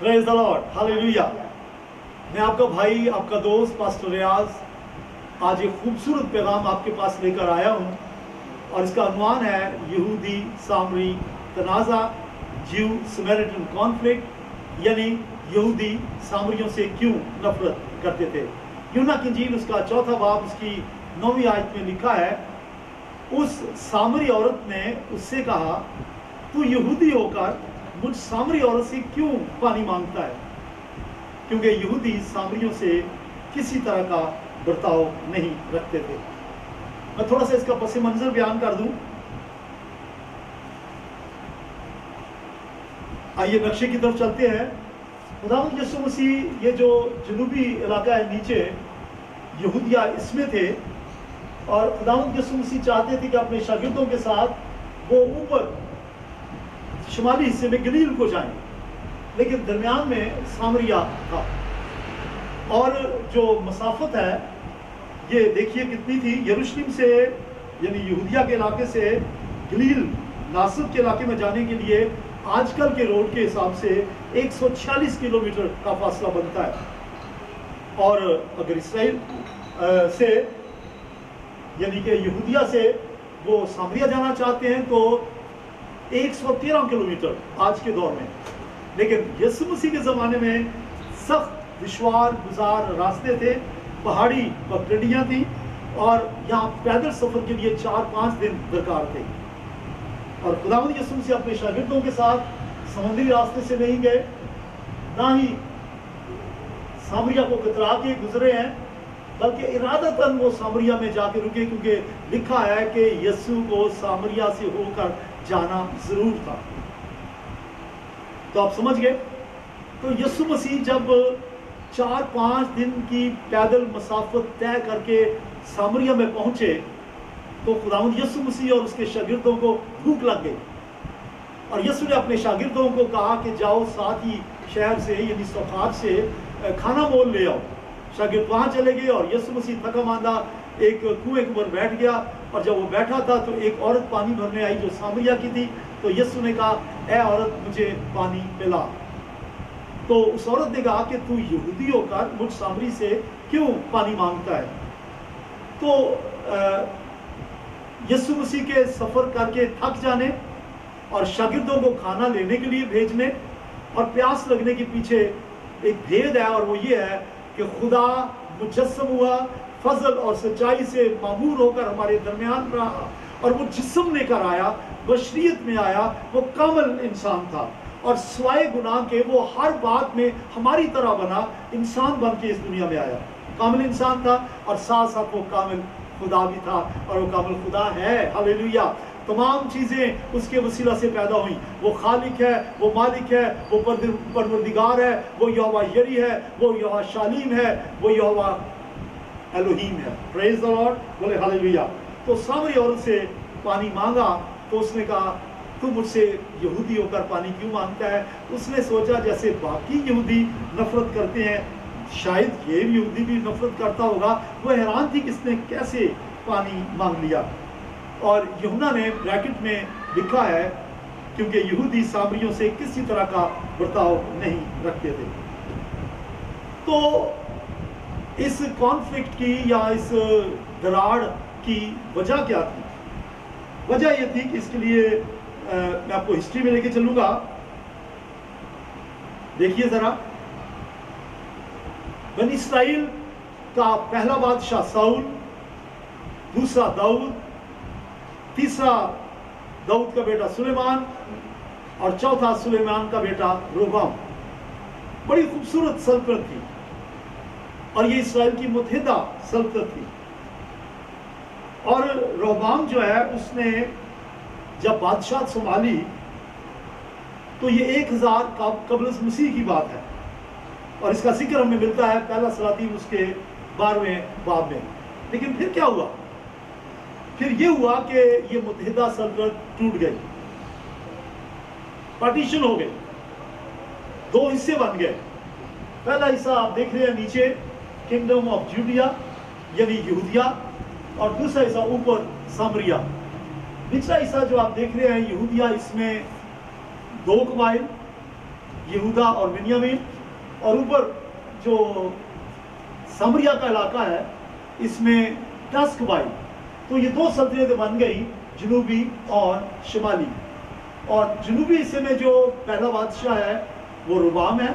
Praise the Lord, hallelujah. मैं आपका भाई, आपका दोस्त पास्टर रियाज आज एक खूबसूरत पैगाम आपके पास लेकर आया हूँ और इसका अनुमान है यहूदी सामरी तनाज़ा, ज्यू समैरिटन कॉन्फ्लिक्ट, यानी यहूदी सामरियों से क्यों नफरत करते थे। यूहन्ना की इंजील उसका 4वां बाब उसकी 9वीं आयत में लिखा है, उस सामरी औरत ने उससे कहा, तू यहूदी होकर मुझ सामरी औरत से क्यों पानी मांगता है, क्योंकि यहूदी सामरियों से किसी तरह का बर्ताव नहीं रखते थे। मैं थोड़ा सा इसका पस मंजर बयान कर दूं। आइए नक्शे की तरफ चलते हैं। खुदावंद यीशु मसीह ये जो जनूबी इलाका है नीचे यहूदिया इसमें थे और खुदावंद यीशु मसीह चाहते थे कि अपने शागिर्दों के साथ वो ऊपर शुमाली हिस्से में गलील को जाएं, लेकिन दरमियान में सामरिया था और जो मसाफत है ये देखिए कितनी थी। यरूशलेम से यानी यहूदिया के इलाके से गलील नासरत के इलाके में जाने के लिए आजकल के रोड के हिसाब से 146 किलोमीटर का फासला बनता है। और अगर इसराइल से यानी कि यहूदिया से वो सामरिया जाना चाहते हैं तो 113 किलोमीटर आज के दौर में। लेकिन यीशु मसीह के ज़माने में सख्त दुश्वार गुजार रास्ते थे, पहाड़ी पगडंडियाँ थी और यहाँ पैदल सफ़र के लिए 4-5 दिन दरकार थे। और खुदावंद यीशु मसीह अपने शागिर्दों के साथ समुद्री रास्ते से नहीं गए, ना ही सामरिया को कतरा के गुजरे हैं, बल्कि इरादतन वो सामरिया में जाके रुके, क्योंकि लिखा है कि यीशु को सामरिया से होकर जाना जरूर था। तो आप समझ गए। तो यीशु मसीह जब 4-5 दिन की पैदल मसाफत तय करके सामरिया में पहुंचे तो खुदावंद यीशु मसीह और उसके शागिर्दों को भूख लग गई और यीशु ने अपने शागिर्दों को कहा कि जाओ साथ ही शहर से यानी सफात से खाना मोल ले आओ। शागिर्द वहाँ चले गए और यीशु मसीह थका मांदा एक कुएं के ऊपर बैठ गया और जब वो बैठा था तो एक औरत पानी भरने आई जो सामरिया की थी। तो यीशु ने कहा, ए औरत मुझे पानी पिला। तो उस औरत ने कहा कि तू यहूदी होकर मुझ सामरी से क्यों पानी मांगता है। तो यीशु मसीह के सफ़र करके थक जाने और शागिर्दों को खाना लेने के लिए भेजने और प्यास लगने के पीछे एक भेद है और वो ये है कि खुदा मुजस्सम हुआ, फजल और सच्चाई से मामूर होकर हमारे दरमियान रहा और वो जिस्म लेकर आया, बशरियत में आया, वो कामिल इंसान था और स्वाय गुनाह के वो हर बात में हमारी तरह बना, इंसान बन के इस दुनिया में आया। कामिल इंसान था और साथ साथ वो कामिल खुदा भी था और वो कामिल खुदा है। हालेलुया। तमाम चीज़ें उसके वसीला से पैदा हुई। वो खालिक है, वो मालिक है, वो परवरदिगार है, वो यहोवा यरी है, वो यहोवा शालीम है, वो यहोवा एलोहीम है। प्रेज द लॉर्ड, बोले हालेलुया। तो सामरी औरत से पानी मांगा तो उसने कहा, तू मुझसे यहूदी होकर पानी क्यों मांगता है। उसने सोचा जैसे बाकी यहूदी नफरत करते हैं शायद ये यहूदी भी नफरत करता होगा। वो हैरान थी कि इसने कैसे पानी मांग लिया। और यूहन्ना ने ब्रैकेट में लिखा है, क्योंकि यहूदी सामरियों से किसी तरह का बर्ताव नहीं रखते थे। तो इस कॉन्फ्लिक्ट की या इस दरार की वजह क्या थी। वजह यह थी कि इसके लिए मैं आपको हिस्ट्री में लेके चलूंगा। देखिए जरा, बनी इस्राइल का पहला बादशाह साउल, दूसरा दाऊद, तीसरा दाऊद का बेटा सुलेमान और चौथा सुलेमान का बेटा रोबाम। बड़ी खूबसूरत सल्तनत थी और ये इस्राइल की मुत्हिदा सल्तनत थी। और रोबाम जो है उसने जब बादशाह संभाली तो ये 1000 कबल मसीह की बात है और इसका जिक्र हमें मिलता है पहला सलातीन उसके 12वें बाब में। लेकिन फिर क्या हुआ। फिर ये हुआ कि ये मुत्हिदा सल्तनत टूट गई, पार्टीशन हो गई, 2 हिस्से बन गए। पहला हिस्सा आप देख रहे हैं नीचे, किंगडम ऑफ जूडिया यानी यहूदिया, और दूसरा हिस्सा ऊपर सामरिया। निचला हिस्सा जो आप देख रहे हैं यहूदिया, इसमें 2 कबाइल यहूदा और बिन्यामीन, और ऊपर जो सामरिया का इलाका है इसमें 10 कबाइल। तो ये 2 सल्तनतें बन गई, जनूबी और शुमाली। और जनूबी हिस्से में जो पहला बादशाह है वो रुबाम है,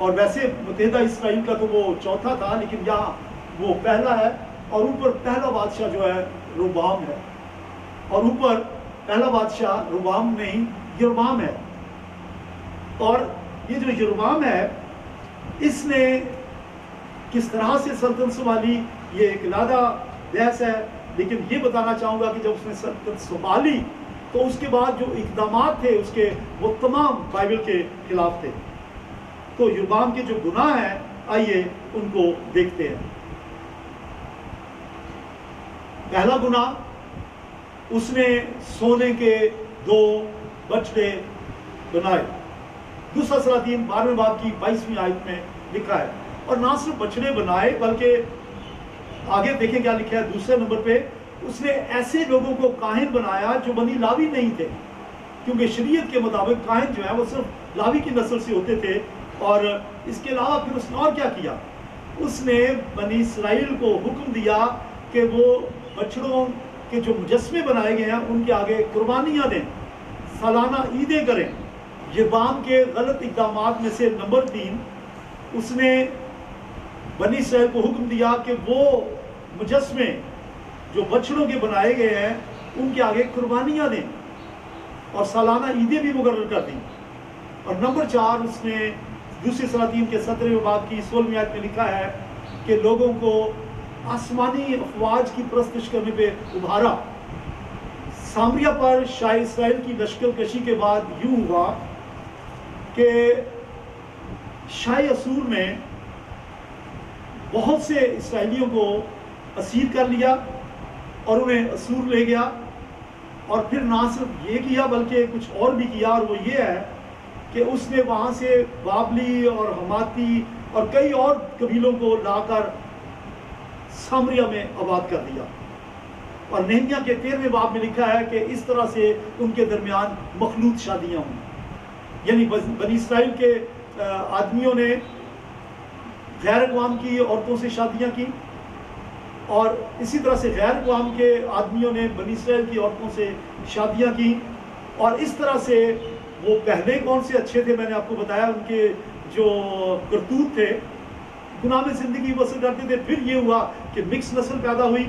और वैसे मुत्तहिदा इसराइल का तो वो चौथा था, लेकिन यहाँ वो पहला है। और ऊपर पहला बादशाह जो है रुबाम है, और ऊपर पहला बादशाह रुबाम नहीं यरबाम है। और ये जो यरबाम है इसने किस तरह से सल्तनत संभाली ये एक अलग बहस है, लेकिन ये बताना चाहूँगा कि जब उसने सल्तनत संभाली तो उसके बाद जो इक़दामात थे उसके वो तमाम बाइबल के खिलाफ थे। तो यरबाम के जो गुनाह हैं आइए उनको देखते हैं। पहला गुनाह, उसने सोने के 2 बछड़े बनाए। दूसरा सलातीन 12वें बाब की 22वीं आयत में लिखा है। और ना सिर्फ बछड़े बनाए बल्कि आगे देखें क्या लिखा है दूसरे नंबर पे, उसने ऐसे लोगों को काहिन बनाया जो बनी लावी नहीं थे, क्योंकि शरीयत के मुताबिक काहिन जो है वो सिर्फ लावी की नस्ल से होते थे। और इसके अलावा फिर उसने और क्या किया, उसने बनी इस्राइल को हुक्म दिया कि वो बछड़ों के जो मुजस्मे बनाए गए हैं उनके आगे कुर्बानियाँ दें, सालाना ईदें करें। यरबाम के गलत इक़दामात में से नंबर 3, उसने बनी इस्राइल को हुक्म दिया कि वो मुजस्मे जो बछड़ों के बनाए गए हैं उनके आगे कुर्बानियाँ दें और सालाना ईदें भी मुकर्रर कर दी। और नंबर 4, उसने दूसरी सलातीन के 17वें बाब की 16वीं आयत में लिखा है कि लोगों को आसमानी अफवाज की परस्तिश करने पे उभारा। सामरिया पर शाह इस्राइल की लश्कर कशी के बाद यूं हुआ कि शाह असूर ने बहुत से इसराइलियों को असीर कर लिया और उन्हें असूर ले गया। और फिर ना सिर्फ ये किया बल्कि कुछ और भी किया, और वो ये है कि उसने वहाँ से बाबली और हमाती और कई और कबीलों को लाकर सामरिया में आबाद कर दिया। और नेहमिया के 13वें बाब में लिखा है कि इस तरह से उनके दरमियान मखलूत शादियाँ हुई, यानी बनी इस्राइल के आदमियों ने गैर अक़वाम की औरतों से शादियाँ की, और इसी तरह से गैर अक़वाम के आदमियों ने बनी इस्राइल की औरतों से शादियाँ की। और इस तरह से वो पहले कौन से अच्छे थे, मैंने आपको बताया, उनके जो करतूत थे, गुनाह में ज़िंदगी बसर करते थे। फिर ये हुआ कि मिक्स नस्ल पैदा हुई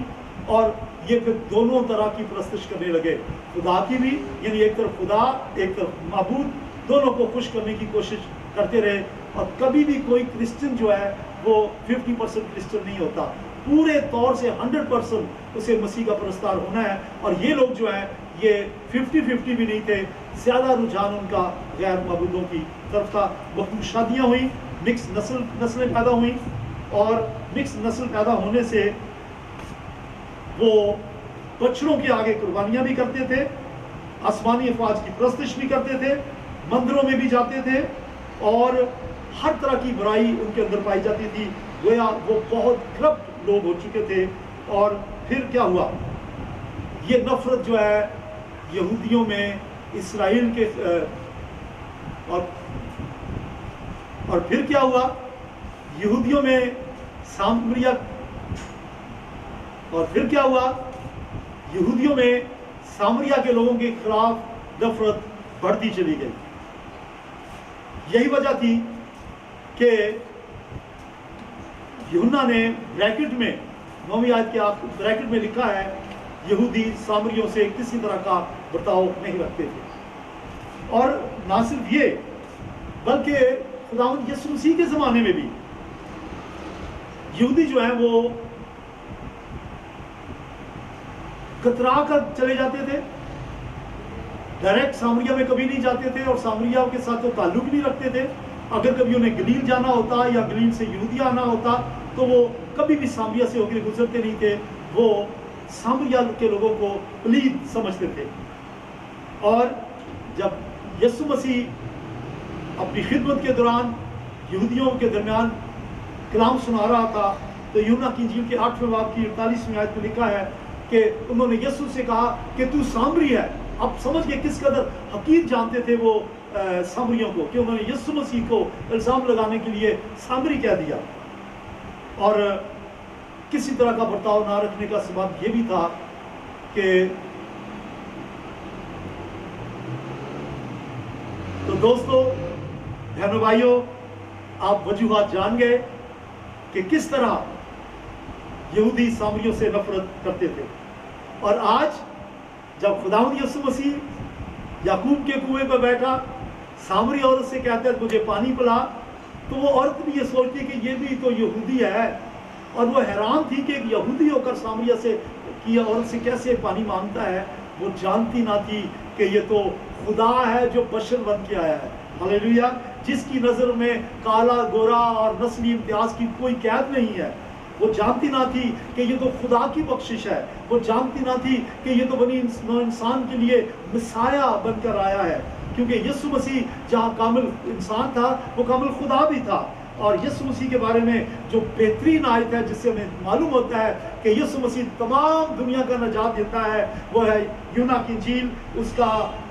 और ये फिर दोनों तरह की परस्तिश करने लगे, खुदा की भी, यानी एक तरफ खुदा एक तरफ माबूद, दोनों को खुश करने की कोशिश करते रहे। और कभी भी कोई क्रिश्चियन जो है वो 50% क्रिश्चियन नहीं होता, पूरे तौर से 100% उसे मसीह का परस्तार होना है। और ये लोग जो हैं ये 50-50 भी नहीं थे, ज़्यादा रुझान उनका गैर मबूदों की तरफ था। बहुत शादियाँ हुई, मिक्स नस्लें पैदा हुई, और मिक्स नस्ल पैदा होने से वो बछड़ों के आगे कुर्बानियाँ भी करते थे, आसमानी अफवाज की परस्तिश भी करते थे, मंदिरों में भी जाते थे, और हर तरह की बुराई उनके अंदर पाई जाती थी। गोया वो बहुत करप्ट लोग हो चुके थे। और फिर क्या हुआ, ये नफरत जो है यहूदियों में, इसराइल के और फिर क्या हुआ, यहूदियों में सामरिया, और फिर क्या हुआ, यहूदियों में सामरिया के लोगों के खिलाफ नफरत बढ़ती चली गई। यही वजह थी कि यूहन्ना ने ब्रैकेट में 9वीं आयत के आप ब्रैकेट में लिखा है, यहूदी सामरियों से किसी तरह का बर्ताव नहीं रखते थे। और ना सिर्फ ये बल्कि खुदावंद यीशु मसीह के ज़माने में भी यहूदी जो हैं वो कतरा कर चले जाते थे, डायरेक्ट सामरिया में कभी नहीं जाते थे, और सामरिया के साथ तो ताल्लुक नहीं रखते थे। अगर कभी उन्हें गलील जाना होता या गलील से यहूदिया आना होता तो वो कभी भी सामरिया से होकर गुजरते नहीं थे, वो सामरिया के लोगों को पलीद समझते थे। और जब यीशु मसीह अपनी खिदमत के दौरान यहूदियों के दरमियान कलाम सुना रहा था, तो यूहन्ना की इंजील के 8वें बाब की 48वीं आयत में लिखा है कि उन्होंने यीशु से कहा कि तू सामरी है। अब समझ के किस कदर हकीर जानते थे वो सामरियों को कि उन्होंने यीशु मसीह को इल्ज़ाम लगाने के लिए सामरी कह दिया, और किसी तरह का बर्ताव ना रखने का सबब ये भी था कि तो दोस्तों, बहनों भाइयों, आप वजूहात जान गए कि किस तरह यहूदी सामरियों से नफरत करते थे। और आज जब खुदावंद यीशु मसीह याकूब के कुएं पर बैठा, सामरी औरत से कहता है मुझे पानी पिला, तो वो औरत भी ये सोचती कि ये भी तो यहूदी है, और वो हैरान थी कि एक यहूदी होकर सामरिया से की औरत से कैसे पानी मांगता है। वो जानती ना थी कि ये तो खुदा है जो बशर बन के आया है, हालेलुया, जिसकी नज़र में काला गोरा और नस्ली इम्तियाज की कोई कैद नहीं है। वो जानती ना थी कि ये तो खुदा की बख्शिश है, वो जानती ना थी कि ये तो बनी इंसान के लिए मिसाया बनकर आया है, क्योंकि यीशु मसीह जहाँ कामिल इंसान था वो कामिल खुदा भी था। और यीशु मसीह के बारे में जो बेहतरीन आयत है जिससे हमें मालूम होता है कि यीशु मसीह तमाम दुनिया का निजात देता है, वो है यूना की इंजील उसका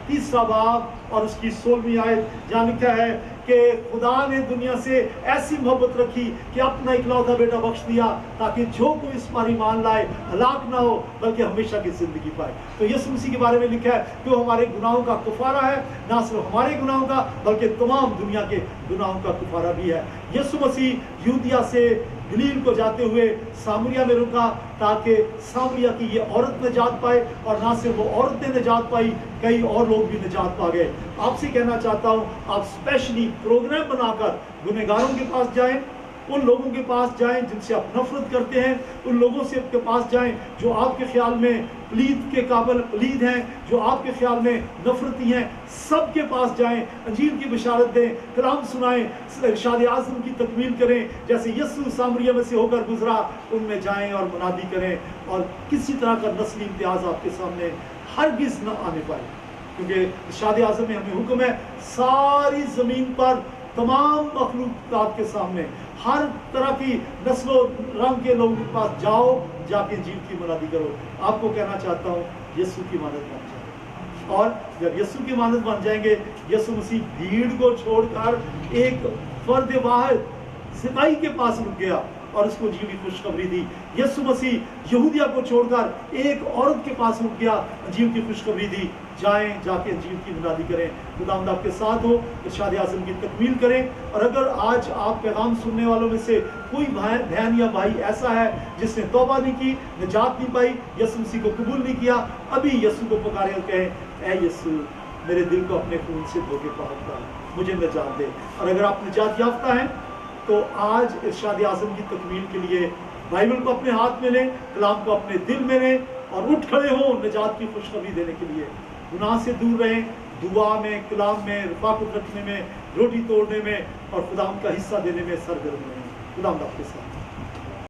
3 बाब और उसकी 16वीं आयत, जहाँ लिखा है कि खुदा ने दुनिया से ऐसी मोहब्बत रखी कि अपना इकलौता बेटा बख्श दिया, ताकि जो कोई इस पर ईमान लाए हलाक ना हो बल्कि हमेशा की जिंदगी पाए। तो यीशु मसीह के बारे में लिखा है कि वो हमारे गुनाहों का कुफारा है, ना सिर्फ हमारे गुनाहों का बल्कि तमाम दुनिया के गुनाहों का कुफारा भी है। यीशु मसीह यूदिया से गलील को जाते हुए सामरिया में रुका, ताकि सामरिया की ये औरत निजात पाए, और ना सिर्फ वो औरत ने निजात पाई, कई और लोग भी निजात पा गए। आपसे कहना चाहता हूँ, आप स्पेशली प्रोग्राम बनाकर गुनहगारों के पास जाएं, उन लोगों के पास जाएं जिनसे आप नफरत करते हैं, उन लोगों से आपके पास जाएं जो आपके ख्याल में पलीद के काबिल पलीद हैं, जो आपके ख्याल में नफरती हैं, सबके पास जाएं, अंजील की बशारत दें, कलाम सुनाएं, इरशाद आज़म की तकमील करें, जैसे यीशु सामरिया में से होकर गुजरा उनमें जाएं और मुनादी करें, और किसी तरह का नस्ली इम्तियाज़ आपके सामने हरगिज़ न आने पाए, क्योंकि इरशाद आज़म में हमें हुक्म है सारी ज़मीन पर तमाम मखलूक़ात के सामने हर तरह की नस्लों रंग के लोगों के पास जाओ, जाके इंजील की मुनादी करो। आपको कहना चाहता हूँ, यीशु की मानद बन जाए, और जब यीशु की मानद बन जाएंगे, यीशु मसीह भीड़ को छोड़कर एक फर्द वाहिद सिपाही के पास रुक गया और उसको इंजील की खुशखबरी दी। यीशु मसीह यहूदिया को छोड़कर एक औरत के पास रुक गया, इंजील की खुशखबरी दी, जाएं जाके इंजील की मुनादी करें। खुदावंद आपके साथ हो, इरशाद आज़म की तकमील करें। और अगर आज आप पैगाम सुनने वालों में से कोई बहन या भाई ऐसा है जिसने तौबा नहीं की, निजात नहीं पाई, यीशु मसीह को कबूल नहीं किया, अभी यीशु को पुकारें और कहें, ऐ यीशु मेरे दिल को अपने खून से धो के पाक कर, मुझे निजात दे। और अगर आप निजात याफ्ता हैं तो आज इरशाद आज़म की तकमील के लिए बाइबल को अपने हाथ में लें, कलाम को अपने दिल में लें और उठ खड़े हों निजात की खुशखबरी देने के लिए। गुनाह से दूर रहें, दुआ में, कलाम में, रफाकत रखने में, रोटी तोड़ने में और खुदावंद का हिस्सा देने में सरगर्म रहें। खुदावंद आपके साथ।